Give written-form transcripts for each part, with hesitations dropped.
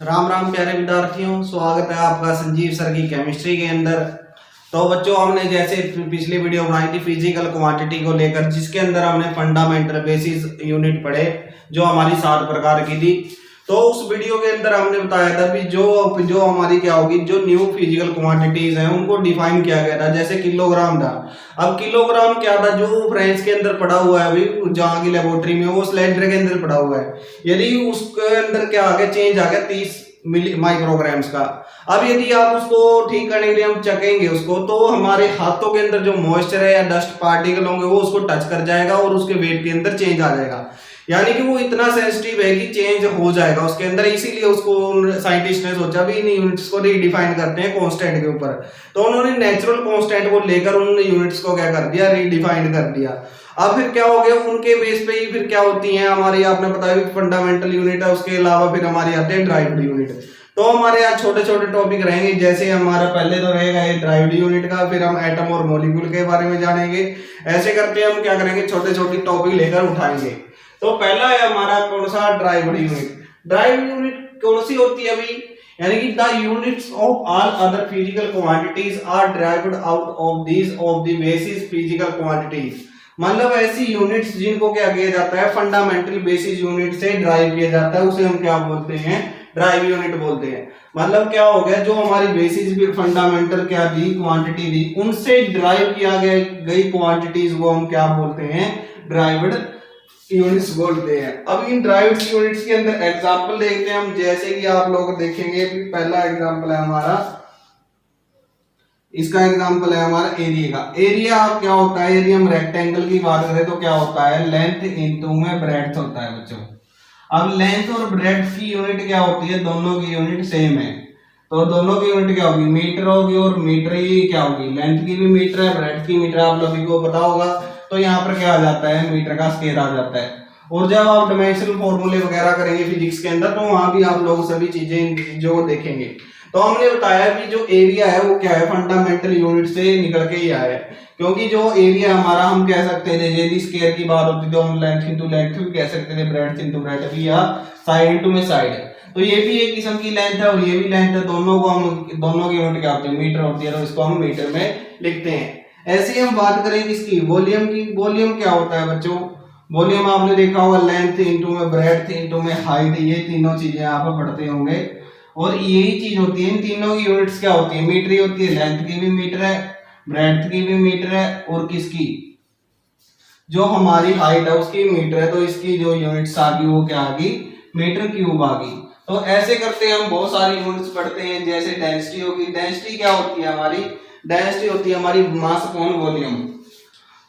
राम राम प्यारे विद्यार्थियों, स्वागत है आपका संजीव सर की केमिस्ट्री के अंदर। तो बच्चों, हमने जैसे पिछली वीडियो बनाई थी फिजिकल क्वांटिटी को लेकर, जिसके अंदर हमने फंडामेंटल बेसिस यूनिट पढ़े जो हमारी 7 प्रकार की थी। तो उस वीडियो के अंदर हमने बताया था कि जो जो हमारी क्या होगी, जो न्यू फिजिकल क्वांटिटीज हैं उनको डिफाइन किया गया था। जैसे किलोग्राम था। अब किलोग्राम क्या था, जो फ्रेंच के अंदर पड़ा हुआ है अभी जहाँ की लेबोरेटरी में, वो सिलेंडर के अंदर पड़ा हुआ है। यदि उसके अंदर क्या आ गया, चेंज आ गया 30 मिली माइक्रोग्राम्स का। अब यदि आप उसको ठीक करने के लिए हम चकेंगे उसको, तो हमारे हाथों के अंदर जो मॉइस्चर है या डस्ट पार्टिकल होंगे वो उसको टच कर जाएगा और उसके वेट के अंदर चेंज आ जाएगा। यानी कि वो इतना सेंसिटिव है कि चेंज हो जाएगा उसके अंदर। इसीलिए उसको साइंटिस्ट ने सोचा भी इन यूनिट्स को रीडिफाइन करते हैं कांस्टेंट के ऊपर। तो उन्होंने नेचुरल कांस्टेंट को लेकर उन यूनिट्स को क्या कर दिया, रीडिफाइन कर दिया। अब फिर क्या हो गया, उनके बेस पे ही फिर क्या होती हैं हमारी, आपने बताया फंडामेंटल यूनिट है, उसके अलावा फिर हमारी आते हैं ड्राइव्ड यूनिट। तो हमारे यहाँ छोटे छोटे टॉपिक रहेंगे। जैसे हमारा पहले तो रहेगा ये ड्राइव्ड यूनिट का, फिर हम एटम और मॉलिक्यूल के बारे में जानेंगे। ऐसे करते हम क्या करेंगे, छोटे छोटे टॉपिक लेकर उठाएंगे। तो पहला है हमारा कौन सा, ड्राइव्ड यूनिट। ड्राइव्ड यूनिट कौन सी होती है अभी, यानी कि the units of all other physical quantities are derived out of these of the basis physical quantities. मतलब ऐसी यूनिट्स जिनको क्या किया जाता है, फंडामेंटल बेसिस यूनिट से ड्राइव किया जाता है, उसे हम क्या बोलते हैं, ड्राइव यूनिट बोलते हैं। मतलब क्या हो गया, जो हमारी बेसिस फंडामेंटल क्या दी, क्वांटिटी दी, उनसे ड्राइव किया गई क्वांटिटीज को हम क्या बोलते हैं, ड्राइव्ड यूनिट्स बोलते हैं। अब इन ड्राइव्ड यूनिट्स के अंदर एग्जांपल देखते हैं हम। जैसे कि आप लोग देखेंगे, पहला एग्जांपल है हमारा, इसका एग्जांपल है हमारा एरिया का। एरिया क्या होता है, यदि हम रेक्टेंगल की बात करें तो क्या होता है, लेंथ इनटू में ब्रेड्थ होता है बच्चों। अब लेंथ और ब्रेड्थ की यूनिट क्या होती है, दोनों की यूनिट सेम है। तो दोनों की यूनिट क्या होगी, मीटर होगी, और मीटर ही क्या होगी, लेंथ की भी मीटर है, ब्रेड्थ की मीटर, आप लोगों को पता होगा। तो यहाँ पर क्या आ जाता है, मीटर का स्क्वायर आ जाता है। और जब आप डायमेंशनल फॉर्मूले वगैरह करेंगे फिजिक्स के अंदर, तो वहां भी आप लोग सभी चीजें जो देखेंगे। तो हमने बताया कि जो एरिया है वो क्या है, फंडामेंटल यूनिट से निकल के ही आया है। क्योंकि जो एरिया हमारा, हम कह सकते थे यदि स्क्वायर की बात होती तो हम लेंथ इनटू लेंथ भी कह सकते थे, ब्रेड्थ इनटू ब्रेड्थ भी, या साइड इनटू में साइड। तो ये भी एक किस्म की लेंथ है और ये भी लेंथ है, दोनों की यूनिट क्या होती है, मीटर होती है। तो इसको हम मीटर में लिखते हैं। ऐसे ही हम बात करें किसकी, वॉल्यूम की। वॉल्यूम क्या होता है बच्चों, वॉल्यूम आपने देखा होगा, लेंथ इनटू में ब्रेड्थ इनटू में हाइट, ये तीनों चीजें आप पढ़ते होंगे। और यही चीज होती है, इन तीनों की यूनिट्स क्या होती है, मीटर ही होती है। लेंथ की भी मीटर है, ब्रेड्थ की भी मीटर है, और किसकी, जो हमारी हाइट है उसकी मीटर है। तो इसकी जो यूनिट्स आ गई वो क्या आ गई, मीटर क्यूब आ गई। तो ऐसे करते हम बहुत सारी यूनिट्स पढ़ते हैं। जैसे डेंसिटी होगी, डेंसिटी क्या होती है हमारी, डेंसिटी होती है हमारी मास अपॉन वॉल्यूम।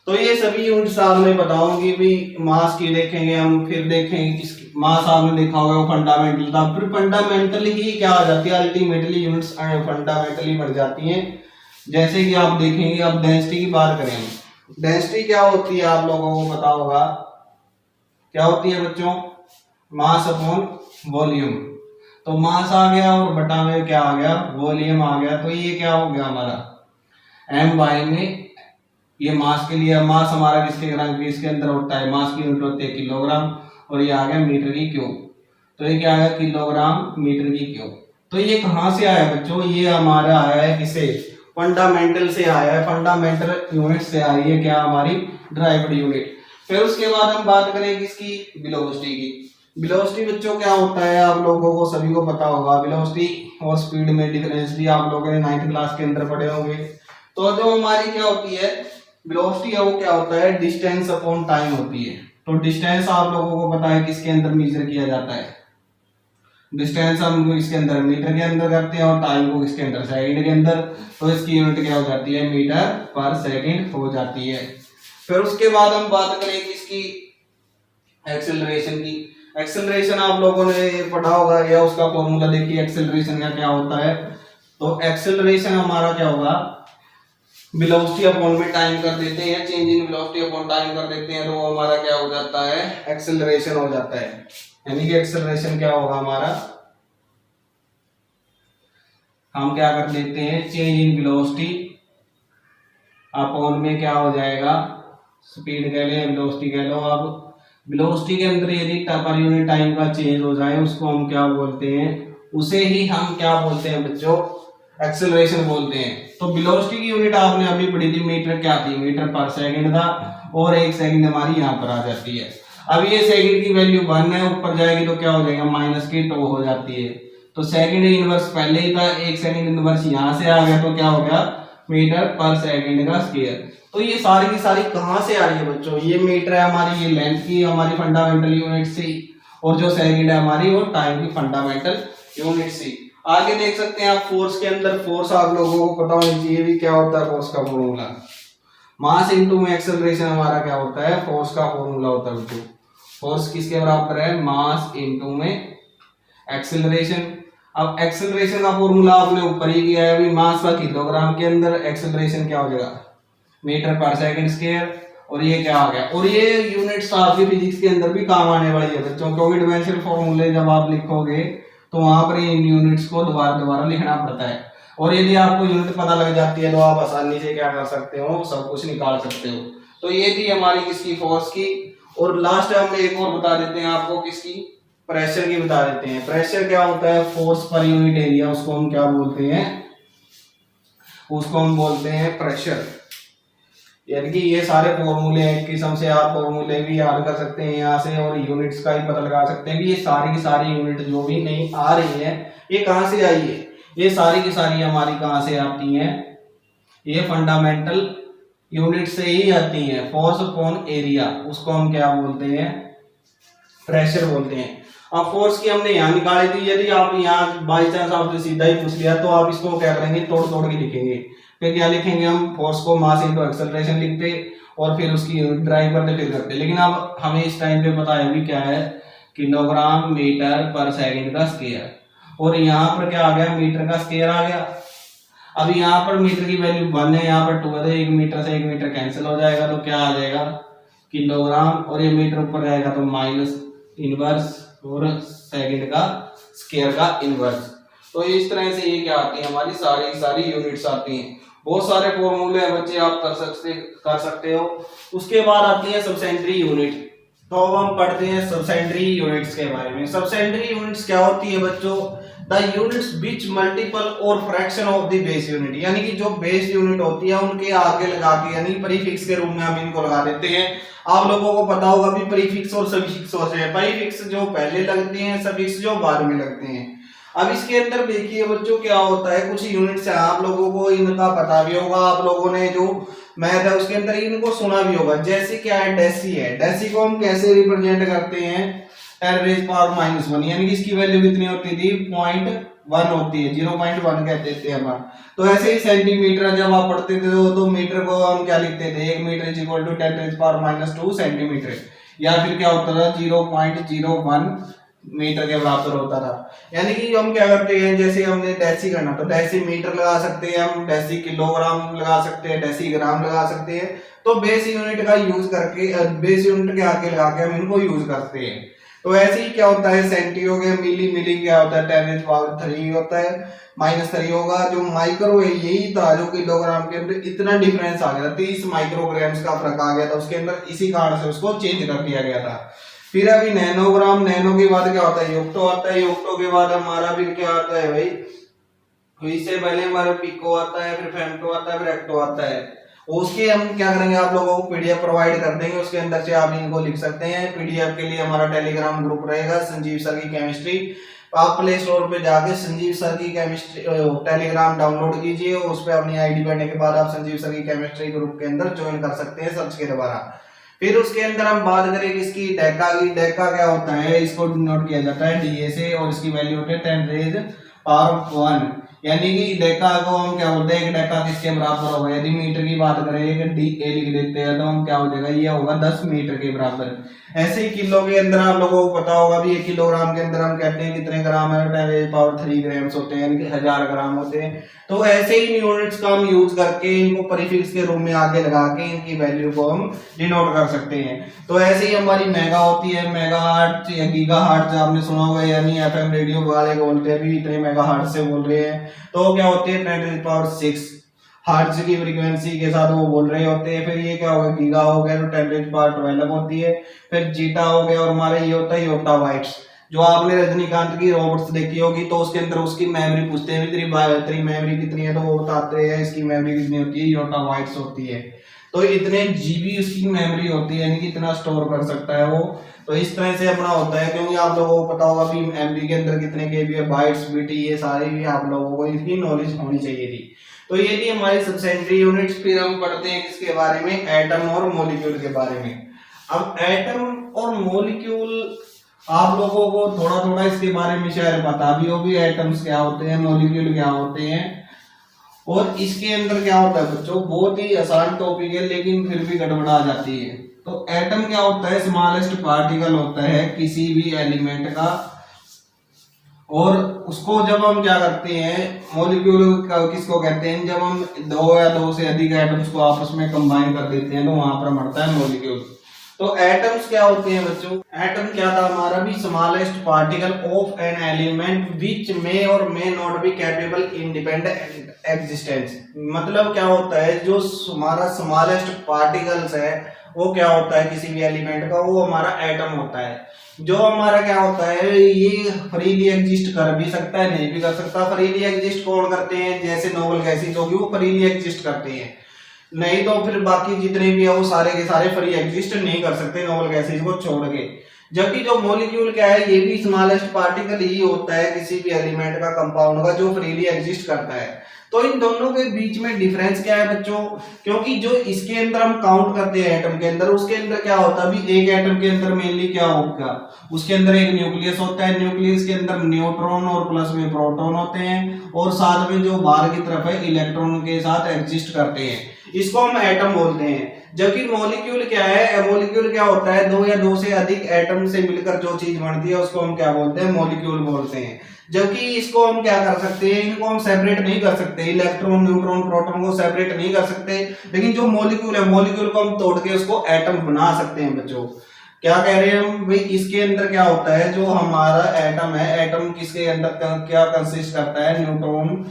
तो ये सभी यूनिट्स आपने बताऊंगी भी, मास की देखेंगे हम, फिर देखेंगे किसकी मास आपने देखा होगा वो फंडामेंटल था। फिर फंडामेंटल ही क्या आ जाती है, अल्टीमेटली यूनिट्स फंडामेंटली बढ़ जाती हैं। जैसे कि आप देखेंगे, अब डेंसिटी की बात करें, डेंसिटी क्या होती है आप लोगों को पता होगा, क्या होती है बच्चों, मास अपॉन वॉल्यूम। तो मास आ गया और बटा में क्या आ गया, वॉल्यूम आ गया। तो ये क्या हो गया हमारा एम बाई में, ये मास के लिए, मास हमारा किसके अंदर होता है, मास की यूनिट होती है किलोग्राम, और ये आ गया मीटर की क्यूब। तो ये क्या आया, किलोग्राम मीटर की क्यूब। तो ये कहां से आया बच्चों, ये हमारा आया है किसे, फंडामेंटल से आया है, फंडामेंटल यूनिट से आई है क्या, हमारी ड्राइव्ड यूनिट। फिर उसके बाद हम बात करें किसकी, वेलोसिटी की। वेलोसिटी बच्चों क्या होता है, आप लोगों को सभी को पता होगा। वेलोसिटी और स्पीड में डिफरेंस भी आप लोगों ने 9th क्लास के अंदर पढ़े होंगे। तो जो हमारी क्या होती है वेलोसिटी है, वो क्या होता है, डिस्टेंस अपॉन टाइम होती है। तो डिस्टेंस आप लोगों को पता है किसके अंदर मेजर किया जाता है, डिस्टेंस हम इसके अंदर मीटर के अंदर करते हैं, और टाइम को किसके अंदर, सेकंड के अंदर। तो इसकी यूनिट क्या हो जाती है, मीटर पर सेकंड हो जाती है। फिर उसके बाद हम बात करें किसकी, एक्सेलरेशन की। एक्सेलरेशन आप लोगों ने पढ़ा होगा, या उसका फॉर्मूला देखिए एक्सेलरेशन का क्या होता है। तो एक्सेलरेशन हमारा क्या होगा, वेलोसिटी अपॉन में टाइम कर देते हैं, change in velocity upon time कर देते हैं, तो वो हमारा क्या हो जाता है, एक्सेलरेशन हो जाता है। यानी कि एक्सेलरेशन क्या होगा हमारा, हम क्या कर देते हैं, चेंज इन वेलोसिटी अपॉन में क्या हो जाएगा, स्पीड कह ले, वेलोसिटी कह लो। अब वेलोसिटी के अंदर यदि पर यूनिट टाइम का चेंज हो जाए, उसको हम क्या बोलते हैं, उसे ही हम क्या बोलते हैं बच्चों, एक्सेलरेशन बोलते हैं। तो वेलोसिटी की यूनिट आपने अभी पढ़ी थी, मीटर क्या थी, मीटर पर सेकंड था, और 1 सेकंड हमारी यहाँ पर आ जाती है। अब ये सेकंड की वैल्यू 1 है, ऊपर जाएगी तो क्या हो जाएगा, माइनस की टो हो जाती है। तो सेकंड इनवर्स पहले ही था, 1 सेकंड इनवर्स यहाँ से आ गया, तो क्या हो गया, मीटर पर सेकंड का स्क्वायर। तो ये सारी की सारी कहाँ से आ रही है बच्चों, ये मीटर है हमारी, ये लेंथ की हमारी फंडामेंटल यूनिट सी, और जो सेकंड है हमारी वो टाइम की फंडामेंटल यूनिट सी। आगे देख सकते हैं आप फोर्स के अंदर, फोर्स आप लोगों को पता होना चाहिए भी क्या होता है फोर्स का फॉर्मूला, मास इनटू में एक्सेलरेशन हमारा क्या होता है, फोर्स का फॉर्मूला होता है बच्चों। फोर्स किसके बराबर है, मास इनटू में एक्सेलरेशन। अब एक्सेलरेशन का फॉर्मूला आपने ऊपर ही किया है, अभी मास का किलोग्राम के अंदर, एक्सेलरेशन क्या हो जाएगा, मीटर पर सेकंड स्क्वायर, और ये क्या आ गया, और ये यूनिट्स आपकी फिजिक्स के अंदर भी काम आने वाली है बच्चों, क्योंकि डिफरेंशियल फॉर्मूले जब आप लिखोगे तो वहां पर इन यूनिट्स को दोबारा दोबारा लिखना पड़ता है, और यदि आपको यूनिट पता लग जाती है तो आप आसानी से क्या कर सकते हो, सब कुछ निकाल सकते हो। तो ये थी हमारी किसकी, फोर्स की। और लास्ट हम एक और बता देते हैं आपको, किसकी, प्रेशर की बता देते हैं। प्रेशर क्या होता है, फोर्स पर यूनिट एरिया, उसको हम क्या बोलते हैं, उसको हम बोलते हैं प्रेशर। यानी कि ये सारे फॉर्मूले एक किस्म से आप फॉर्मूले भी याद कर सकते हैं यहाँ से, और यूनिट्स का ही पता लगा सकते हैं कि ये सारी की सारी यूनिट जो भी नहीं आ रही है ये कहाँ से आई है, ये सारी की सारी हमारी कहाँ से आती हैं, ये फंडामेंटल यूनिट से ही आती हैं। फोर्स अपॉन एरिया, उसको हम क्या बोलते हैं, प्रेशर बोलते हैं। अब फोर्स की हमने यहाँ निकाली थी, यदि आप यहाँ बाई चांस आपसे सीधा ही पूछ लिया तो आप इसको क्या करेंगे, तोड़ तोड़ के लिखेंगे। फिर क्या लिखेंगे हम, फोर्स को मास इनटू एक्सेलरेशन लिखते, और फिर उसकी यूनिट ड्राइव करते फिर करते। लेकिन अब हमें इस टाइम पे पता है भी क्या है, किलोग्राम मीटर पर सेकंड का स्क्वायर, और यहाँ पर क्या आ गया, मीटर का स्क्वायर आ गया। अब यहाँ पर मीटर की वैल्यू 1 है, यहाँ पर 2 है, 1 मीटर से 1 मीटर कैंसिल हो जाएगा, तो क्या आ जाएगा, किलोग्राम, और ये मीटर ऊपर जाएगा तो माइनस इनवर्स, और सेकंड का स्क्वायर का इनवर्स। तो इस तरह से ये क्या आती है, हमारी सारी सारी यूनिट्स आती हैं। बहुत सारे फॉर्मूले हैं बच्चे, आप कर सकते हो। उसके बाद आती है सबसेंट्री यूनिट। तो अब हम पढ़ते हैं सबसेंट्री यूनिट्स के बारे में। सबसेंट्री यूनिट्स क्या होती है बच्चों, द यूनिट्स विच मल्टीपल और fraction of the base unit, यानी कि जो बेस यूनिट होती है उनके आगे लगा के, यानी प्रीफिक्स के रूप में हम इनको लगा देते हैं। आप लोगों को पता होगा भी प्रीफिक्स और सफिक्स होते हैं, प्रीफिक्स जो पहले लगते हैं, सफिक्स जो बाद में लगते हैं। अब इसके अंदर देखिए बच्चों क्या होता है, कुछ यूनिट्स है, आप लोगों को इनका पता भी होगा, आप लोगों ने जो मैथ है उसके अंदर इनको सुना भी होगा। जैसे क्या है, डेसी है, डेसी को हम कैसे रिप्रेजेंट करते हैं, 10⁻⁻1, यानी कि इसकी वैल्यू कितनी होती थी, 0.1 होती है, 0.1 कहते थे हम। तो ऐसे ही सेंटीमीटर जब आप पढ़ते थे तो मीटर को हम क्या लिखते थे, 1 मीटर इक्वल टू 10⁻²2 सेंटीमीटर, या फिर क्या होता था 0.01 मीटर के बराबर होता था। यानी कि हम क्या करते हैं, जैसे हमने डेसी करना तो डेसी मीटर लगा सकते हैं हम, डेसी किलोग्राम लगा सकते हैं, डेसी ग्राम लगा सकते हैं। तो बेस यूनिट का यूज करके, बेस यूनिट के आगे लगा के हम इनको यूज करते हैं। तो ऐसे ही क्या होता है, सेंटी हो गया, मिली, मिली क्या होता है 10⁻³ होता है, -3 होगा। जो माइक्रो है यही था जो किलोग्राम के अंदर इतना डिफरेंस आ गया था, 30 माइक्रोग्राम्स का फर्क आ गया था उसके अंदर, इसी कारण से उसको चेंज कर दिया गया था। फिर अभी नैनोग्राम, नैनो के बाद क्या होता है, योक्टो आता है, योक्टो के बाद हमारा फिर क्या आता है भाई, तो इससे पहले हमारा पिको आता है, फिर फेम्टो आता है, फिर एक्टो आता है। उसके हम क्या करेंगे, आप लोगों को पीडीएफ प्रोवाइड कर देंगे, उसके अंदर से आप इनको लिख सकते हैं। पीडीएफ के लिए हमारा टेलीग्राम ग्रुप रहेगा, संजीव सर की केमिस्ट्री। आप प्ले स्टोर पे जाके संजीव सर की केमिस्ट्री टेलीग्राम डाउनलोड कीजिए, उस पर अपनी आईडी बनने के बाद आप संजीव सर की केमिस्ट्री ग्रुप के अंदर ज्वाइन कर सकते हैं सर्च के द्वारा। फिर उसके अंदर हम बात करें किसकी, डेका की। डेका क्या होता है, इसको नोट किया जाता है डीए से, और इसकी वैल्यू होती है 10⁻⁴ यानी कि डेका को हम क्या बोलते हैं, एक डेका किसके बराबर होगा, यदि मीटर की बात करें एक डीए लिख देते हैं तो हम क्या हो जाएगा, ये होगा 10 मीटर के बराबर। ऐसे ही किलो के अंदर आप लोगों को पता होगा भी 1 किलोग्राम के अंदर हम कहते हैं कितने ग्राम है, 10⁻³ ग्राम्स होते हैं, यानी कि 1000 ग्राम होते हैं। तो ऐसे ही यूनिट्स का हम यूज करके इनको प्रीफिक्स के रूप में आगे लगा के इनकी वैल्यू को हम डिनोट कर सकते हैं। तो ऐसे ही हमारी मेगा होती है, मेगाहर्ट्ज या गीगाहर्ट्ज आपने सुना होगा, यानी एफएम रेडियो वाले बोलते हैं भी इतने मेगाहर्ट्ज से बोल रहे हैं। तो क्या होते हैं 10⁻⁶ हर्ट्ज की फ्रीक्वेंसी के साथ वो बोल रहे होते हैं। फिर ये क्या हो गया, गीगा हो गया तो 10⁻12 होती है। फिर जीटा हो गया, और हमारे ये होता है योक्टा बाइट्स। जो आपने रजनीकांत की रॉबर्ट्स देखी होगी तो उसके अंदर उसकी मेमोरी पूछते हैं तेरी मेमोरी कितनी है, तो वो बताते हैं इसकी मेमोरी कितनी होती है, योटाबाइट्स होती है। तो इतने जीबी उसकी मेमोरी होती है, यानी कि इतना स्टोर कर सकता है वो। तो इस तरह से अपना होता है, क्योंकि आप लोगों को पता होगा भी एमबी के अंदर कितने केबी है, बाइट्स बीटी, ये सारी भी आप लोगों को इसकी नॉलेज होनी चाहिए थी। तो ये थी हमारी सब्सेंडरी यूनिट्स। फिर हम पढ़ते हैं किसके बारे में, एटम और मॉलिक्यूल के बारे में। अब एटम और मॉलिक्यूल आप लोगों को थोड़ा थोड़ा इसके बारे में शायद पता भी हो भी, एटम्स क्या होते हैं, मॉलिक्यूल क्या होते हैं, और इसके अंदर क्या होता है बच्चों। बहुत ही आसान टॉपिक है लेकिन फिर भी गड़बड़ा जाती है। तो एटम क्या होता है, स्मॉलेस्ट पार्टिकल होता है किसी भी एलिमेंट का, और उसको जब हम क्या करते हैं, मॉलिक्यूल किसको कहते हैं, जब हम दो या दो से अधिक एटम्स को आपस में कंबाइन कर देते हैं तो वहां पर बनता है मॉलिक्यूल। तो एटम्स क्या होते हैं बच्चों, एटम क्या था हमारा भी, smallest particle of an element which may or may not be capable independent existence. मतलब क्या होता है, जो हमारा स्मॉलेस्ट पार्टिकल्स है वो क्या होता है किसी भी एलिमेंट का, वो हमारा एटम होता है। जो हमारा क्या होता है, ये फ्रीली एग्जिस्ट कर भी सकता है, नहीं भी कर सकता। फ्रीली एग्जिस्ट कौन करते हैं, जैसे नोबल गैसेज होगी वो फ्रीली एग्जिस्ट करते हैं, नहीं तो फिर बाकी जितने भी है वो सारे के सारे फ्री एग्जिस्ट नहीं कर सकते नोबल गैसेज को छोड़ के। जबकि जो मॉलिक्यूल क्या है, ये भी स्मॉलेस्ट पार्टिकल ही होता है किसी भी एलिमेंट का, कंपाउंड का, जो फ्रीली एग्जिस्ट करता है। तो इन दोनों के बीच में डिफरेंस क्या है बच्चों, क्योंकि जो इसके अंदर हम काउंट करते हैं एटम के अंदर, उसके अंदर क्या होता है अभी, एक एटम के अंदर मेनली क्या होगा, उसके अंदर एक न्यूक्लियस होता है, न्यूक्लियस के अंदर न्यूट्रॉन और प्लस में प्रोटॉन होते हैं, और साथ में जो बाहर की तरफ है इलेक्ट्रॉन के साथ एग्जिस्ट करते हैं, इसको हम एटम बोलते हैं। जबकि मॉलिक्यूल क्या है, मॉलिक्यूल क्या होता है, दो या दो से अधिक एटम से मिलकर जो चीज बनती है उसको हम क्या बोलते हैं, मॉलिक्यूल बोलते हैं। जबकि इसको हम क्या कर सकते हैं, इनको हम सेपरेट नहीं कर सकते, इलेक्ट्रॉन न्यूट्रॉन प्रोटॉन को सेपरेट नहीं कर सकते, लेकिन जो मॉलिक्यूल है, मॉलिक्यूल को हम तोड़ के उसको एटम बना सकते हैं बच्चों। क्या कह रहे हैं हम भाई, इसके अंदर क्या होता है, जो हमारा एटम है, एटम किसके अंदर क्या कंसिस्ट करता है, न्यूट्रॉन।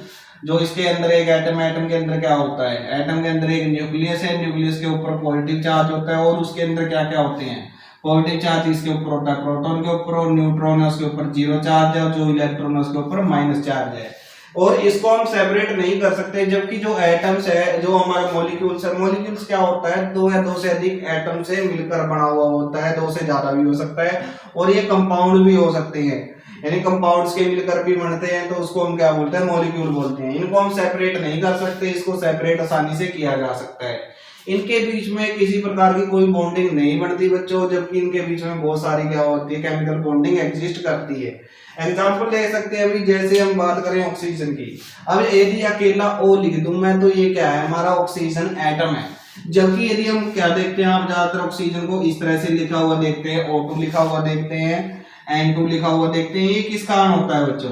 जो इसके अंदर एक एटम है, एटम के अंदर क्या होता है, एटम के अंदर एक न्यूक्लियस है, न्यूक्लियस के ऊपर पॉजिटिव चार्ज होता है, और उसके अंदर क्या क्या होते हैं, पॉजिटिव चार्ज इसके ऊपर होता है प्रोटॉन के ऊपर, और न्यूट्रॉन है उसके ऊपर जीरो चार्ज है, और जो इलेक्ट्रॉन है उसके ऊपर माइनस चार्ज है, और इसको हम सेपरेट नहीं कर सकते। जबकि जो एटम्स है, जो हमारा मॉलिक्यूल्स है, मॉलिक्यूल्स क्या होता है, दो या दो से अधिक एटम से मिलकर बना हुआ होता है, दो से ज्यादा भी हो सकता है, और ये कंपाउंड भी हो सकते हैं, यानी कंपाउंड्स के मिलकर भी बनते हैं, तो उसको हम क्या बोलते हैं, मॉलिक्यूल बोलते हैं। इनको हम सेपरेट नहीं कर सकते, इसको सेपरेट आसानी से किया जा सकता है। इनके बीच में किसी प्रकार की कोई बॉन्डिंग नहीं बनती बच्चों, जबकि इनके बीच में बहुत सारी क्या होती है, केमिकल बॉन्डिंग एग्जिस्ट करती है। एग्जाम्पल ले सकते हैं अभी, जैसे हम बात करें ऑक्सीजन की। अब यदि अकेला O लिख दूं मैं, तो ये क्या है, हमारा ऑक्सीजन एटम है। जबकि यदि हम क्या देखते हैं, आप ज्यादातर ऑक्सीजन को इस तरह से लिखा हुआ देखते हैं, O2 लिखा हुआ देखते हैं, N2 लिखा हुआ देखते हैं। ये किस कारण होता है बच्चों,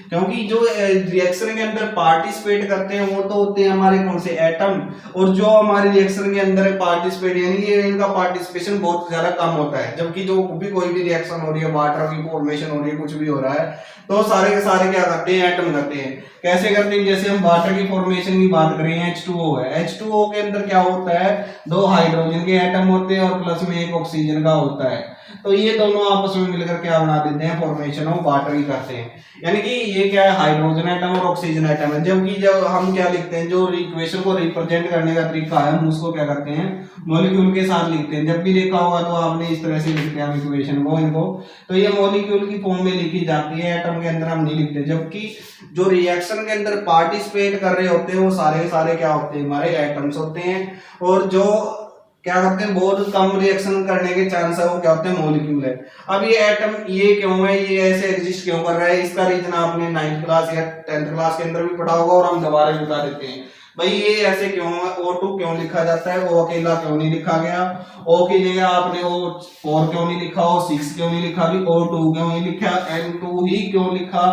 क्योंकि जो रिएक्शन के अंदर पार्टिसिपेट करते हैं वो तो होते हैं हमारे कौन से, एटम, और जो हमारे रिएक्शन के अंदर पार्टिसिपेट, यानी ये इनका पार्टिसिपेशन बहुत ज्यादा कम होता है। जबकि जो भी कोई भी रिएक्शन हो रही है, वाटर की फॉर्मेशन हो रही है, कुछ भी हो रहा है, तो सारे के सारे क्या करते हैं, एटम करते हैं। कैसे करते हैं, जैसे हम वाटर की फॉर्मेशन की बात करें, H2O है, H2O के अंदर क्या होता है, दो हाइड्रोजन के एटम होते हैं और प्लस में एक ऑक्सीजन का होता है। तो ये दोनों आपस में मिलकर क्या बना देते हैं, फॉर्मेशन ऑफ वाटर की करते हैं। यानी कि ये क्या है, हाइड्रोजन एटम और ऑक्सीजन एटम है। जबकि जब हम क्या लिखते हैं, जो इक्वेशन को रिप्रेजेंट करने का तरीका है, हम उसको क्या करते हैं, मॉलिक्यूल के साथ लिखते हैं। जब भी लिखा होगा तो आपने इस तरह से लिखते हैं इक्वेशन को, इनको, तो ये मॉलिक्यूल की फॉर्म में लिखी जाती है, एटम के अंदर हम नहीं लिखते। जबकि जो रिएक्शन के अंदर पार्टिसिपेट कर रहे होते हैं वो सारे सारे क्या होते हैं, हमारे एटम्स होते हैं, और जो क्या करते हैं, बहुत कम रिएक्शन करने के चांस है वो क्या होते हैं, मॉलिक्यूल है। अब ये एटम ये क्यों है, ये ऐसे एग्जिस्ट क्यों कर रहा है, इसका रीजन आपने 9th क्लास या 10th क्लास के अंदर भी पढ़ा होगा, और हम दोबारा बता देते हैं भाई ये ऐसे क्यों है। O2 क्यों लिखा जाता है, O अकेला क्यों नहीं लिखा गया, O की जगह आपने O4 क्यों नहीं लिखा, O6 क्यों नहीं लिखा, भी O2 क्यों नहीं लिखा, N2 ही क्यों लिखा,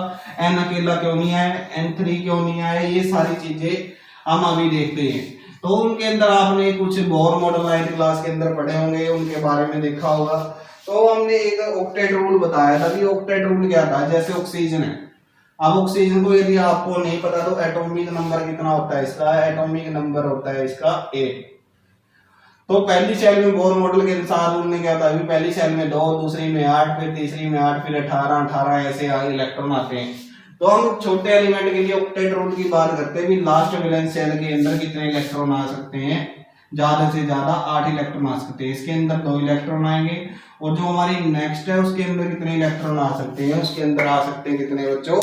N अकेला क्यों नहीं है, N3 क्यों नहीं आया, ये सारी चीजें हम अभी देखते हैं। तो उनके अंदर आपने कुछ बोर मॉडल 9th क्लास के अंदर पढ़े होंगे, उनके बारे में देखा होगा। तो हमने एक ऑक्टेट रूल बताया था। अभी ऑक्टेट रूल क्या था, जैसे ऑक्सीजन है, अब ऑक्सीजन को यदि आपको नहीं पता तो एटॉमिक नंबर कितना होता है इसका, एटॉमिक नंबर होता है इसका 8। तो पहली सेल में बोर मॉडल के अनुसार उन्होंने क्या था, अभी पहली सेल में 2, दूसरी में 8, फिर तीसरी में 8, फिर 18 ऐसे इलेक्ट्रॉन आते हैं। तो हम छोटे एलिमेंट के लिए ऑक्टेट रूल की बात करते हैं भी लास्ट वैलेंस शेल के अंदर कितने इलेक्ट्रॉन आ सकते हैं, ज्यादा से ज्यादा 8 इलेक्ट्रॉन आ सकते हैं। इसके अंदर 2 इलेक्ट्रॉन आएंगे और जो हमारी नेक्स्ट है उसके अंदर कितने इलेक्ट्रॉन आ सकते हैं, उसके अंदर आ सकते हैं कितने बच्चों,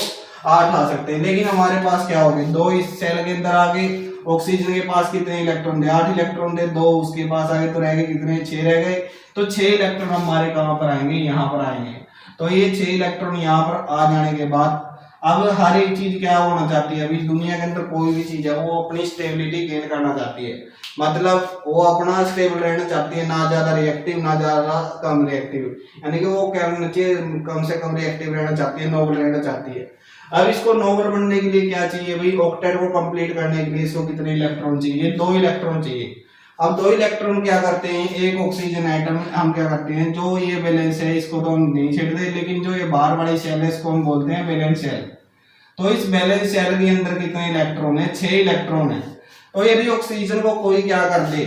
8 आ सकते हैं। लेकिन हमारे पास क्या हो गए, 2 इस सेल के अंदर आ गए, ऑक्सीजन के पास कितने इलेक्ट्रॉन थे, 8 इलेक्ट्रॉन थे, 2 उसके पास आ गए तो रह गए कितने, 6 रह गए। तो 6 इलेक्ट्रॉन हमारे कहां पर आएंगे, यहाँ पर आएंगे। तो ये 6 इलेक्ट्रॉन यहाँ पर आ जाने के बाद अब हर एक चीज क्या होना चाहती है, अभी दुनिया के अंदर कोई भी चीज है वो अपनी स्टेबिलिटी गेन करना चाहती है, मतलब वो अपना स्टेबल रहना चाहती है, ना ज्यादा रिएक्टिव ना ज्यादा कम रिएक्टिव, यानी कि वो क्या रहना चाहिए, कम से कम रिएक्टिव रहना चाहती है, नोबल रहना चाहती है। अब इसको नोबल बनने के लिए क्या चाहिए भाई, ऑक्टेट को कंप्लीट करने के लिए इसको कितने इलेक्ट्रॉन चाहिए, 2 इलेक्ट्रॉन चाहिए। अब 2 इलेक्ट्रॉन क्या करते हैं, एक ऑक्सीजन एटम हम क्या करते हैं, जो ये वैलेंस है इसको तो हम नहीं छेड़ते, लेकिन जो ये बाहर वाली शेल है इसको हम बोलते हैं वैलेंस शेल। तो इस वैलेंस शेल के अंदर कितने इलेक्ट्रॉन है, 6 इलेक्ट्रॉन है। तो यदि ऑक्सीजन को कोई क्या कर दे,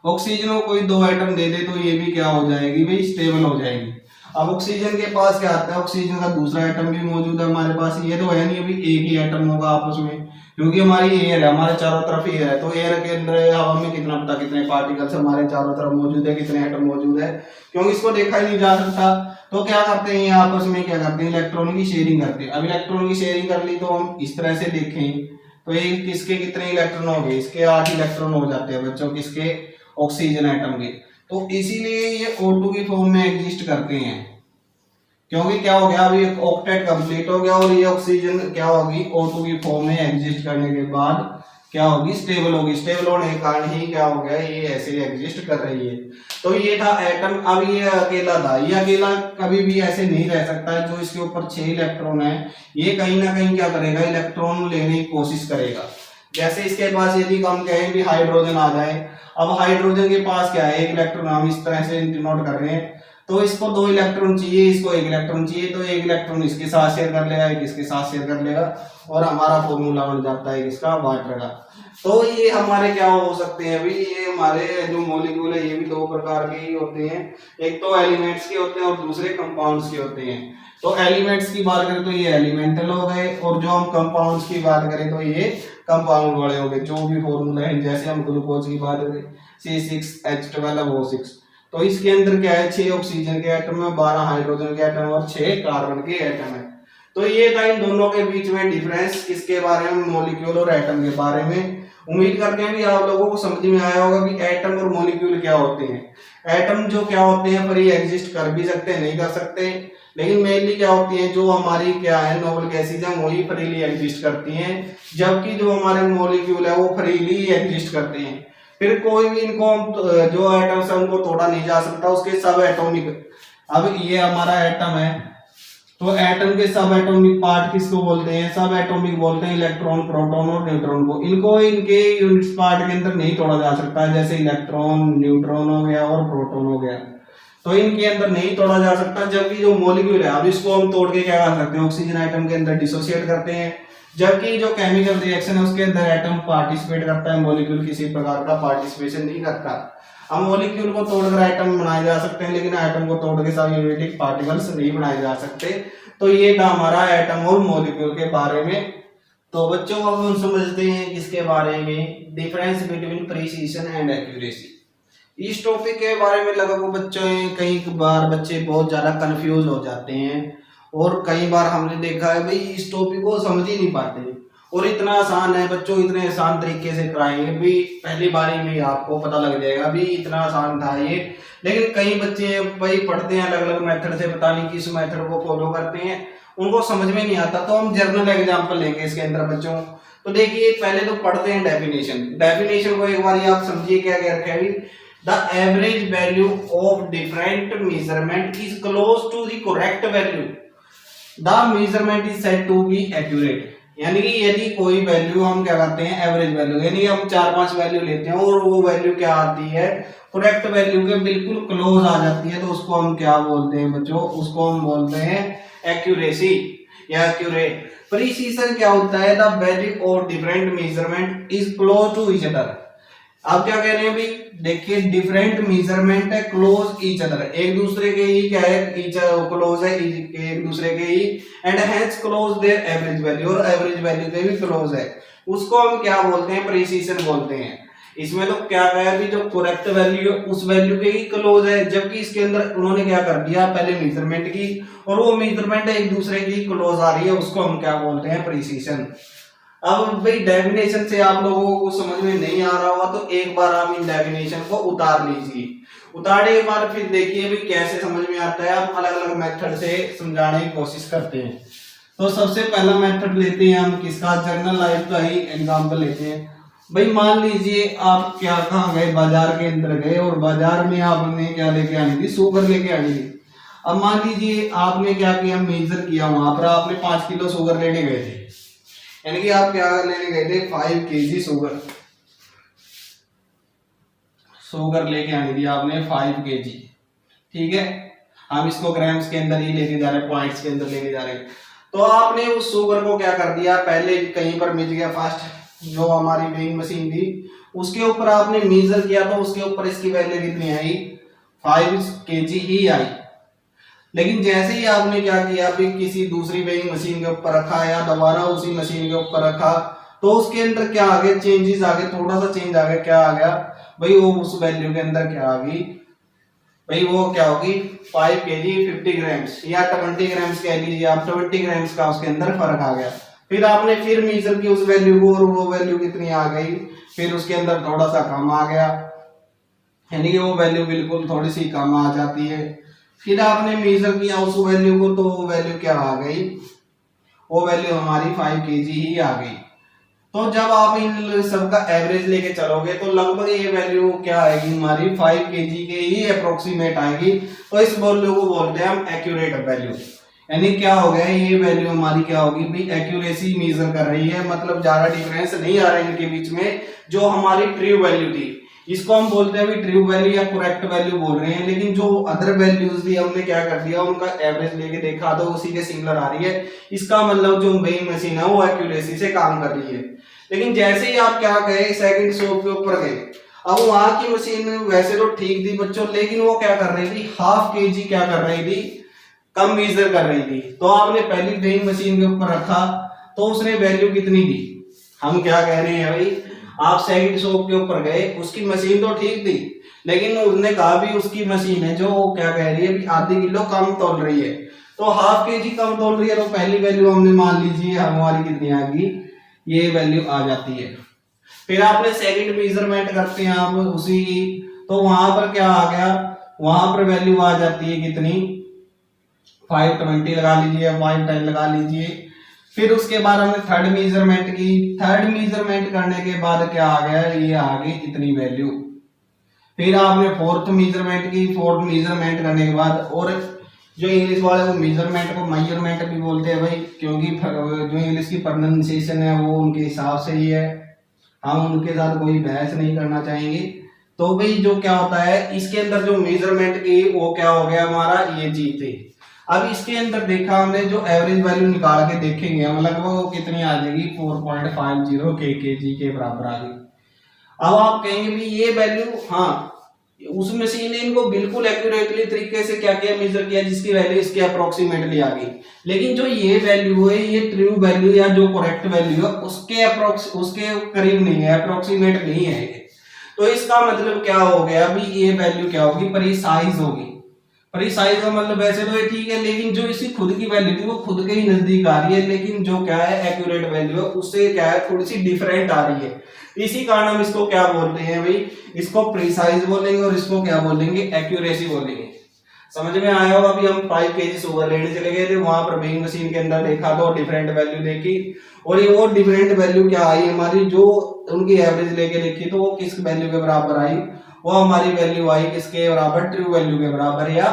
ऑक्सीजन को कोई 2 एटम दे दे तो ये भी क्या हो जाएगी भाई, स्टेबल हो जाएगी। अब ऑक्सीजन के पास क्या आता है, ऑक्सीजन का दूसरा एटम भी मौजूद है हमारे पास, ये तो है नहीं अभी एक ही एटम होगा आपस में, क्योंकि हमारी एयर है, हमारे चारों तरफ एयर है। तो एयर के अंदर हवा में कितना पता कितने पार्टिकल्स हमारे चारों तरफ मौजूद है, कितने एटम मौजूद है, क्योंकि इसको देखा ही नहीं जा सकता। तो क्या करते हैं, ये आपस में क्या करते हैं, इलेक्ट्रॉन की शेयरिंग करते हैं। अब इलेक्ट्रॉन की शेयरिंग कर ली तो हम इस तरह से देखें तो ये किसके कितने इलेक्ट्रॉन हो गए, इसके 8 इलेक्ट्रॉन हो जाते हैं बच्चों, किसके, ऑक्सीजन एटम के। तो इसीलिए ये O2 की फॉर्म में एग्जिस्ट करते हैं, क्योंकि क्या हो गया, अभी ऑक्टेट कंप्लीट हो गया और ये ऑक्सीजन क्या होगी, O2 की फॉर्म में एग्जिस्ट करने के बाद क्या होगी, स्टेबल होगी। स्टेबल होने के कारण ही क्या हो गया, ये ऐसे एग्जिस्ट कर रही है। तो ये था एटम। अब ये अकेला था, ये अकेला कभी भी ऐसे नहीं रह सकता है। जो इसके ऊपर 6 इलेक्ट्रॉन है, ये कहीं ना कहीं क्या करेगा, इलेक्ट्रॉन लेने की कोशिश करेगा। जैसे इसके पास यदि हम कहें भी हाइड्रोजन आ जाए, अब हाइड्रोजन के पास क्या है, 1 इलेक्ट्रॉन, हम इस तरह से नोट कर रहे हैं। तो इसको 2 इलेक्ट्रॉन चाहिए, इसको 1 इलेक्ट्रॉन चाहिए, तो 1 इलेक्ट्रॉन इसके साथ शेयर कर लेगा, एक इसके साथ शेयर कर लेगा और हमारा फॉर्मूला बन जाता है किसका, वाटर का। तो ये हमारे क्या हो सकते हैं अभी, ये हमारे जो मॉलिक्यूल है ये भी 2 प्रकार के ही होते हैं, एक तो एलिमेंट्स के होते हैं और दूसरे कंपाउंड्स के होते हैं। तो एलिमेंट्स की बात करें तो ये एलिमेंटल हो गए, और जो हम कंपाउंड्स की बात करें तो ये कंपाउंड वाले हो गए। जो भी फॉर्मूला है, जैसे हम ग्लूकोज की बात करें C6H12O6, तो इसके अंदर क्या है, 6 ऑक्सीजन के एटम है, 12 हाइड्रोजन के एटम और 6 कार्बन के एटम है। तो ये था इन दोनों के बीच में डिफरेंस, किसके बारे में, मॉलिक्यूल और एटम के बारे में। उम्मीद करते हैं कि आप लोगों को समझ में आया होगा कि एटम और मॉलिक्यूल क्या होते हैं। एटम जो क्या होते हैं, फ्री एग्जिस्ट कर भी सकते हैं, नहीं कर सकते, लेकिन मेनली क्या होती है, जो हमारी क्या है नोबल गैसेज है वही फ्रीली एग्जिस्ट करती हैं, जबकि जो हमारे मॉलिक्यूल है वो फ्रीली एग्जिस्ट करते हैं। फिर कोई भी इनको जो एटम्स है उनको तोड़ा नहीं जा सकता, उसके सब एटॉमिक, अब ये हमारा एटम है तो एटम के सब एटॉमिक पार्ट किसको बोलते हैं, सब एटॉमिक बोलते हैं इलेक्ट्रॉन, प्रोटॉन और न्यूट्रॉन को। इनको इनके यूनिट्स पार्ट के अंदर नहीं तोड़ा जा सकता है, जैसे इलेक्ट्रॉन, न्यूट्रॉन हो गया और प्रोटॉन हो गया, तो इनके अंदर नहीं तोड़ा जा सकता। जबकि जो मॉलिक्यूल है, अब इसको हम तोड़ के क्या कर सकते हैं, ऑक्सीजन एटम के अंदर डिसोसिएट करते हैं, जबकि जो केमिकल रिएक्शन है उसके अंदर एटम पार्टिसिपेट करता है, मॉलिक्यूल किसी प्रकार का पार्टिसिपेशन नहीं करता। हम मॉलिक्यूल को तोड़कर एटम बनाए जा सकते हैं, लेकिन एटम को तोड़ के सब यूनिटिक पार्टिकल्स नहीं बनाए जा सकते। तो ये था हमारा एटम और मॉलिक्यूल के बारे में। तो बच्चों अब हम समझते हैं किसके बारे में, difference between precision and accuracy. इस टॉपिक के बारे में लगभग बच्चों कई बार बच्चे बहुत ज्यादा कंफ्यूज हो जाते हैं, और कई बार हमने देखा है भाई इस टॉपिक को समझ ही नहीं पाते, और इतना आसान है बच्चों, इतने आसान तरीके से कराएंगे भी पहली बारी में आपको पता लग जाएगा भी इतना आसान था ये। लेकिन कई बच्चे भाई पढ़ते हैं अलग अलग मेथड से, पता नहीं किस मेथड को फॉलो करते हैं, उनको समझ में नहीं आता। तो हम जर्नल एग्जांपल लेंगे इसके अंदर बच्चों। तो देखिए पहले तो पढ़ते हैं डेफिनेशन। डेफिनेशन को एक बार आप समझिए क्या कह रखा है, the average value of different measurement is close to the correct value, the measurement is said to be accurate. यानी कि यदि कोई वैल्यू हम क्या करते हैं, एवरेज वैल्यू, यानी हम 4-5 वैल्यू लेते हैं और वो वैल्यू क्या आती है, करेक्ट वैल्यू के बिल्कुल क्लोज आ जाती है, तो उसको हम क्या बोलते हैं बच्चों, उसको हम बोलते हैं एक्यूरेसी या एक्यूरेट। प्रिसीजन क्या होता है, the value of different measurement is close to each other, आप क्या कह रहे हैं भाई, देखिए डिफरेंट मेजरमेंट है क्लोज ईच अदर, एक दूसरे के ही क्या है, ईच क्लोज है एक दूसरे के ही, and hence close their average value, और एवरेज वैल्यू के भी क्लोज है, उसको हम क्या बोलते हैं, प्रिसीजन बोलते हैं। इसमें तो क्या कहा भी जो करेक्ट वैल्यू है उस वैल्यू के ही क्लोज है, जबकि इसके अंदर उन्होंने क्या कर दिया, पहले मेजरमेंट की और वो मेजरमेंट एक दूसरे की क्लोज आ रही है, उसको हम क्या बोलते हैं, प्रिसीजन। अब भाई डेफिनेशन से आप लोगों को समझ में नहीं आ रहा होगा तो एक बार आप इन डेफिनेशन को उतार लीजिए, उतारने के बाद फिर देखिए भाई कैसे समझ में आता है, हम अलग अलग मेथड से समझाने की कोशिश करते हैं। तो सबसे पहला मेथड लेते हैं हम किसका, जनरल लाइफ का ही एग्जांपल लेते हैं। भाई मान लीजिए आप क्या कहाँ गए, बाजार के अंदर गए और बाजार में आपने क्या लेके आनी थी, शुगर लेके आनी थी। अब मान लीजिए आपने क्या किया, मेजर किया, वहां पर आपने 5 किलो शुगर लेने गए थे, यानी कि आप क्या लेने गए थे, 5 केजी शुगर लेके आनी थी आपने 5 केजी, ठीक है। हम इसको ग्राम्स के अंदर ही लेके जा रहे हैं, पॉइंट्स के अंदर लेके जा रहे हैं। तो आपने उस शुगर को क्या कर दिया, पहले कहीं पर मिल गया फर्स्ट जो हमारी वेइंग मशीन थी उसके ऊपर आपने मेजर किया, तो उसके ऊपर इसकी वैल्यू कितनी आई, 5 केजी ही आई। लेकिन जैसे ही आपने क्या किया, फिर किसी दूसरी वेइंग मशीन के ऊपर रखा या दोबारा उसी मशीन के ऊपर रखा, तो उसके अंदर क्या आ गया, चेंजेस आ गए, थोड़ा सा चेंज आ गया, क्या आ गया भाई, वो उस वैल्यू के अंदर क्या आ गई भाई, वो क्या होगी 5 केजी 50 ग्राम्स या 20 ग्राम्स कह लीजिए आप, 20 ग्राम्स का उसके अंदर फर्क आ गया। फिर आपने फिर मेजर की उस वैल्यू को और वो वैल्यू कितनी आ गई, फिर उसके अंदर थोड़ा सा कम आ गया, यानी कि वो वैल्यू बिल्कुल थोड़ी सी कम आ जाती है। फिर आपने मेजर किया उस वैल्यू को, तो वो वैल्यू क्या आ गई, वो वैल्यू हमारी 5 केजी ही आ गई। तो जब आप इन सबका एवरेज लेके चलोगे तो लगभग ये वैल्यू क्या आएगी हमारी, 5 केजी के ही अप्रोक्सीमेट आएगी। तो इस वैल्यू को बोलते हैं हम एक्यूरेट वैल्यू, यानी क्या हो गया, ये वैल्यू हमारी क्या होगी भाई, एक्यूरेसी मेजर कर रही है, मतलब ज्यादा डिफरेंस नहीं आ रहा है इनके बीच में। जो हमारी ट्रू वैल्यू थी इसको हम बोलते हैं भाई ट्रू वैल्यू या करेक्ट वैल्यू बोल रहे हैं, लेकिन जो अदर वैल्यूज थी हमने क्या कर दिया, उनका एवरेज लेके देखा तो उसी के सिमिलर आ रही है, इसका मतलब जो वेइंग मशीन है वो एक्यूरेसी से काम कर रही है। लेकिन जैसे ही आप क्या गए, सेकंड शॉप के ऊपर गए, अब वहां की मशीन वैसे तो ठीक थी बच्चों, लेकिन वो क्या कर रही थी, हाफ केजी क्या कर रही थी, कम मेजर कर रही थी। तो आपने पहली वेइंग मशीन के ऊपर रखा तो उसने वैल्यू कितनी दी, हम क्या कह रहे हैं भाई, आप सेकंड शॉप के ऊपर गए, उसकी मशीन तो ठीक थी, लेकिन उसने कहा भी उसकी मशीन है जो क्या कह रही है भी आधी किलो कम तोल रही है, तो हाफ केजी कम तोल रही है, तो पहली वैल्यू हमने मान लीजिए हमारी कितनी आ गई, ये वैल्यू आ जाती है। फिर आपने सेकंड मेजरमेंट करते हैं आप उसी की, तो वहां पर क्या आ गया, वहां पर वैल्यू आ जाती है कितनी, 520 लगा लीजिए, 510 लगा लीजिए। फिर उसके बाद हमने थर्ड मेजरमेंट की, थर्ड मेजरमेंट करने के बाद क्या आ गया, ये आ गई इतनी वैल्यू। फिर आपने फोर्थ मेजरमेंट की, फोर्थ मेजरमेंट करने के बाद, और जो इंग्लिश वाले वो मेजरमेंट को मेजरमेंट भी बोलते हैं भाई, क्योंकि जो इंग्लिश की प्रोनाउंसिएशन है वो उनके हिसाब से ही है, हम उनके साथ कोई बहस नहीं करना चाहेंगे। तो भाई जो क्या होता है इसके अंदर जो मेजरमेंट की वो क्या हो गया हमारा, ये जी थे। अब इसके अंदर देखा हमने, जो एवरेज वैल्यू निकाल के देखेंगे मतलब वो कितनी आ जाएगी, 4.50 केजी के बराबर आ गई। अब आप कहेंगे भी ये वैल्यू, हाँ उस मशीन ने इनको बिल्कुल एक्यूरेटली तरीके से क्या किया, मेजर किया, जिसकी वैल्यू इसके अप्रोक्सीमेटली आ गई। लेकिन जो ये वैल्यू है, ये ट्रू वैल्यू या जो करेक्ट वैल्यू है उसके करीब नहीं है, अप्रोक्सीमेट नहीं है। तो इसका मतलब क्या हो गया भी, ये वैल्यू क्या होगी, प्रिसाइज होगी। प्रिसाइज का मतलब वैसे तो ये ठीक है, लेकिन जो इसकी खुद की वैल्यू थी वो खुद के ही नजदीक आ रही है, लेकिन जो क्या है एक्यूरेट वैल्यू है उससे क्या है थोड़ी सी डिफरेंट आ रही है। इसी कारण हम इसको क्या बोलते हैं भाई, इसको प्रिसाइज बोलेंगे और इसको क्या बोलेंगे, एक्यूरेसी बोलेंगे। समझ में आया होगा। अभी हम 5 केजी शुगर लेने चले गए थे, वहां पर वेइंग मशीन के अंदर देखा तो डिफरेंट वैल्यू देखी, और ये वो डिफरेंट वैल्यू क्या आई हमारी, जो उनकी एवरेज लेके देखी तो वो किस वैल्यू के बराबर आई, वो हमारी वैल्यू आई किसके बराबर, ट्रू वैल्यू के बराबर, या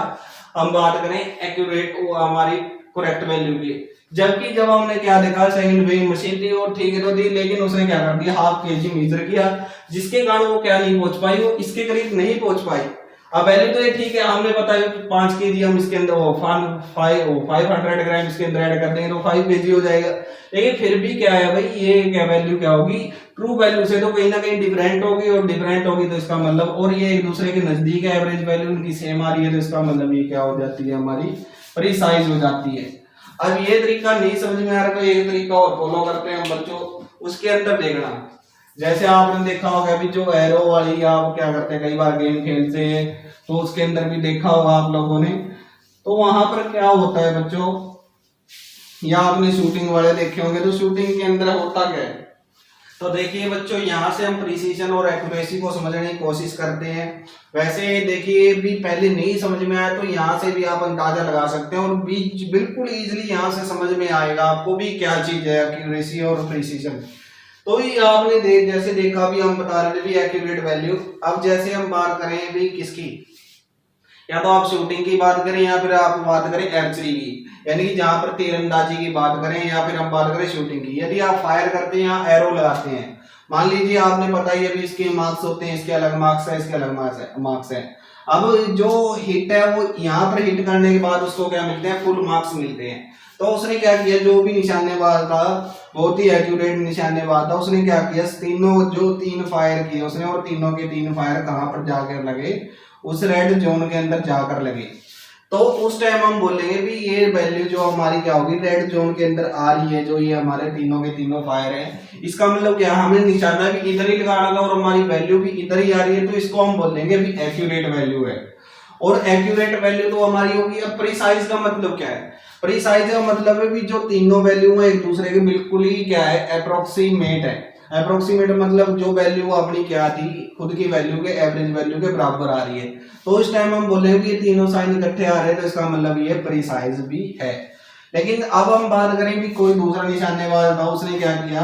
हम बात करें एक्यूरेट वो हमारी करेक्ट वैल्यू की। जबकि जब हमने क्या देखा, सेकंड वेइंग मशीन थी और ठीक तो थी, लेकिन उसने क्या कर दिया, हाफ केजी मेजर किया, जिसके कारण वो क्या नहीं पहुंच पाई, वो इसके करीब नहीं पहुंच पाई। अब वैल्यू तो ये ठीक है, हमने बताया कि 5 केजी हम इसके अंदर 500 ग्राम इसके अंदर ऐड कर देंगे तो 5 केजी हो जाएगा, लेकिन फिर भी क्या है भाई, ये क्या वैल्यू क्या होगी, ट्रू वैल्यू से तो कहीं ना कहीं डिफरेंट होगी, और डिफरेंट होगी तो इसका मतलब, और ये एक दूसरे के नजदीक है, एवरेज वैल्यू उनकी सेम आ रही है, तो इसका मतलब ये क्या हो जाती है, हमारी प्रीसाइज हो जाती है। अब ये तरीका नहीं समझ में आ रहा तो एक तरीका और फॉलो करते हैं हम बच्चों, उसके अंदर देखना। जैसे आपने देखा होगा अभी जो एरो वाली आप क्या करते हैं, कई बार गेम खेलते हैं तो उसके अंदर भी देखा होगा आप लोगों ने, तो वहां पर क्या होता है बच्चों, या आपने शूटिंग वाले देखे होंगे तो शूटिंग के अंदर होता क्या है, तो देखिए बच्चों यहाँ से हम प्रिसीजन और एक्यूरेसी को समझने की कोशिश करते हैं। वैसे देखिए भी पहले नहीं समझ में आया तो यहाँ से भी आप अंदाजा लगा सकते हैं, और बीच बिल्कुल इजीली यहाँ से समझ में आएगा आपको भी क्या चीज है एक्यूरेसी और प्रिसीजन। तो ये आपने जैसे देखा भी, हम बता रहे थे भी एक्यूरेट वैल्यू। अब जैसे हम बात करें भी किसकी, या तो आप शूटिंग की बात करें या फिर आप बात करें आर्चरी की, यानी कि जहां पर तीरंदाजी की बात करें या फिर हम बात करें शूटिंग की। यदि आप फायर करते हैं या एरो लगाते हैं, मान लीजिए आपने पता ही अभी इसके मार्क्स होते हैं, इसके अलग मार्क्स है, इसके अलग मार्क्स है। अब जो हिट है वो यहाँ पर हिट करने के बाद उसको क्या मिलते हैं, फुल मार्क्स मिलते हैं। तो उसने क्या किया, जो भी निशानेबाज था बहुत ही एक्यूरेट निशानेबाज था, उसने क्या किया, तीनों जो 3 फायर किए उसने, और तीनों के 3 फायर कहां पर जाकर लगे, उस रेड जोन के अंदर जाकर लगे। तो उस टाइम हम बोलेंगे भी ये वैल्यू जो हमारी क्या होगी, रेड जोन के अंदर आ रही है, जो ये हमारे तीनों के तीनों फायर है, इसका मतलब क्या, हमें निशाना भी इधर ही लगाना था और हमारी वैल्यू भी इधर ही आ रही है, तो इसको हम बोलेंगे भी एक्यूरेट वैल्यू है। और एक्यूरेट वैल्यू तो हमारी होगी। अब प्रीसाइज का मतलब क्या है, प्रीसाइज का मतलब है भी जो तीनों वैल्यू है एक दूसरे के बिल्कुल ही क्या है, अप्रोक्सीमेट है। अप्रोक्सीमेट मतलब जो वैल्यू अपनी क्या थी, खुद की वैल्यू के एवरेज वैल्यू के बराबर आ रही है, तो इस टाइम हम बोले कि ये तीनों साइन इकट्ठे आ रहे हैं, तो इसका मतलब ये प्रीसाइज भी है। लेकिन अब हम बात करें भी कोई दूसरा निशानेबाज था, उसने क्या किया,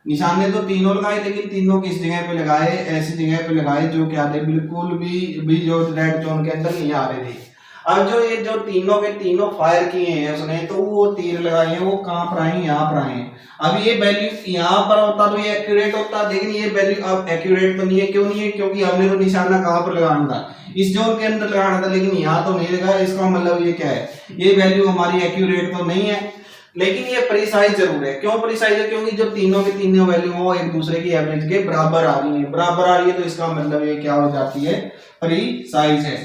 निशाने तो तीनों लगाए लेकिन तीनों किस जगह पे लगाए, ऐसी जगह पे लगाए जो क्या थे, बिल्कुल भी जो रेड जोन के अंदर नहीं आ रहे थे। अब जो ये जो तीनों के तीनों फायर किए हैं उसने, तो वो तीर लगाए हैं वो कहां पर आए, यहाँ पर आए। अब ये वैल्यू यहाँ पर होता तो ये एक्यूरेट होता, लेकिन ये वैल्यू अब एक्यूरेट तो नहीं है। क्यों नहीं है, क्योंकि हमने तो निशाना कहां पर लगाना था, इस जोन के अंदर लगाना था, लेकिन यहाँ तो नहीं लगा। इसका मतलब ये क्या है, ये वैल्यू हमारी एक्यूरेट तो नहीं है, लेकिन ये प्रीसाइज जरूर है। क्यों प्रीसाइज है, क्योंकि जो तीनों के तीनों वैल्यू वो एक दूसरे की एवरेज के बराबर आ रही है, बराबर आ रही है, तो इसका मतलब ये क्या हो जाती है, प्रीसाइज है।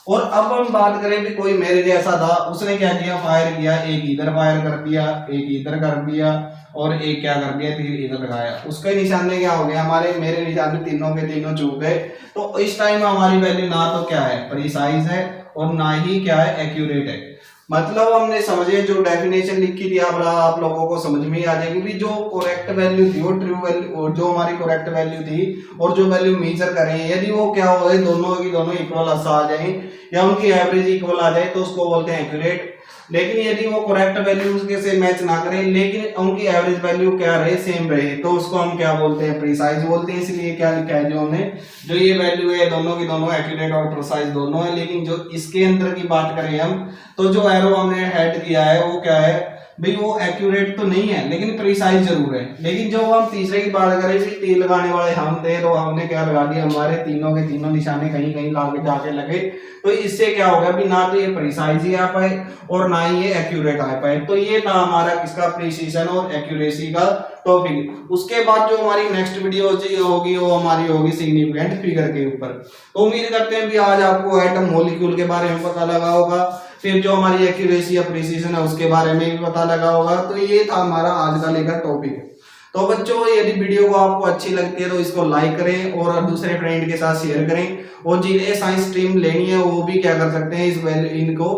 और अब हम बात करें भी कोई मेरे जैसा था, उसने क्या किया, फायर किया, एक इधर फायर कर दिया, एक इधर कर दिया, और एक क्या कर दिया, तीर इधर लगाया, उसके निशाने क्या हो गया, हमारे मेरे निशाने तीनों के तीनों चूक गए। तो इस टाइम हमारी वैल्यू ना तो क्या है, प्रीसाइज है, और ना ही क्या है, एक्यूरेट है। मतलब हमने समझे जो डेफिनेशन लिखी थी, आप लोगों को समझ में ही आ जाएगी भी जो करेक्ट वैल्यू थी वो ट्रू वैल्यू, और जो हमारी करेक्ट वैल्यू थी और जो वैल्यू मेजर करें, यदि वो क्या हो गए, दोनों की दोनों इक्वल आ जाए या उनकी एवरेज इक्वल आ जाए, तो उसको बोलते हैं एक्यूरेट। लेकिन यदि वो करेक्ट वैल्यू उसके से मैच ना करें लेकिन उनकी एवरेज वैल्यू क्या रहे, सेम रहे, तो उसको हम क्या बोलते हैं, प्रीसाइज बोलते हैं। इसलिए क्या लिखा है, जो हमने जो ये वैल्यू है दोनों की दोनों एक्यूरेट और प्रीसाइज दोनों है। लेकिन जो इसके अंदर की बात करें हम, तो जो एरो हमने हेड किया है वो क्या है भाई, वो एक्यूरेट तो नहीं है लेकिन प्रीसाइज जरूर है। लेकिन जब हम तीसरे की बात करें, तीर लगाने वाले हम थे, तो हमने क्या लगा दिया, हमारे तीनों के तीनों निशाने कहीं कहीं लाके जाके लगे, तो इससे क्या होगा भी, ना तो ये प्रीसाइज ही आ पाए और ना ही ये एक्यूरेट आ पाए। तो ये था हमारा किसका, प्रिसीजन और एक्यूरेसी का टॉपिक। उसके बाद जो हमारी नेक्स्ट वीडियो होगी वो हमारी होगी सिग्निफिकेंट फिगर के ऊपर। तो उम्मीद करते हैं भी आज आपको एटम मॉलिक्यूल के बारे में पता लगा होगा, फिर जो हमारी एक्यूरेसी या प्रिसीजन है उसके बारे में भी पता लगा होगा। तो ये था हमारा आज का लेकर टॉपिक। तो बच्चों यदि वीडियो को आपको अच्छी लगती है तो इसको लाइक करें और दूसरे फ्रेंड के साथ शेयर करें, और जिन्हें साइंस स्ट्रीम लेनी है वो भी क्या कर सकते हैं, इस इनको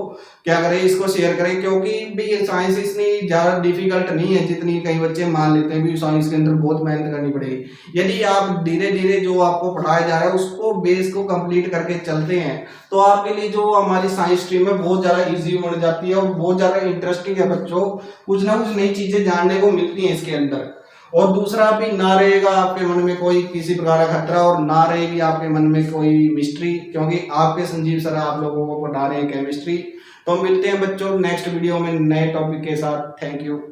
क्या करें, इसको शेयर करें, क्योंकि भी साइंस इतनी ज्यादा डिफिकल्ट नहीं है जितनी कई बच्चे मान लेते हैं भी साइंस के अंदर बहुत मेहनत करनी पड़ेगी। यदि आप धीरे धीरे जो आपको पढ़ाया जा रहा है उसको बेस को कंप्लीट करके चलते हैं तो आपके लिए जो हमारी साइंस स्ट्रीम है बहुत ज्यादा इजी बन जाती है और बहुत ज्यादा इंटरेस्टिंग है। बच्चों कुछ ना कुछ नई चीजें जानने को मिलती हैं इसके अंदर। और दूसरा भी ना रहेगा आपके मन में कोई किसी प्रकार का खतरा, और ना रहेगी आपके मन में कोई मिस्ट्री, क्योंकि आपके संजीव सर आप लोगों को पढ़ा रहे हैं केमिस्ट्री। तो मिलते हैं बच्चों नेक्स्ट वीडियो में नए टॉपिक के साथ। Thank you.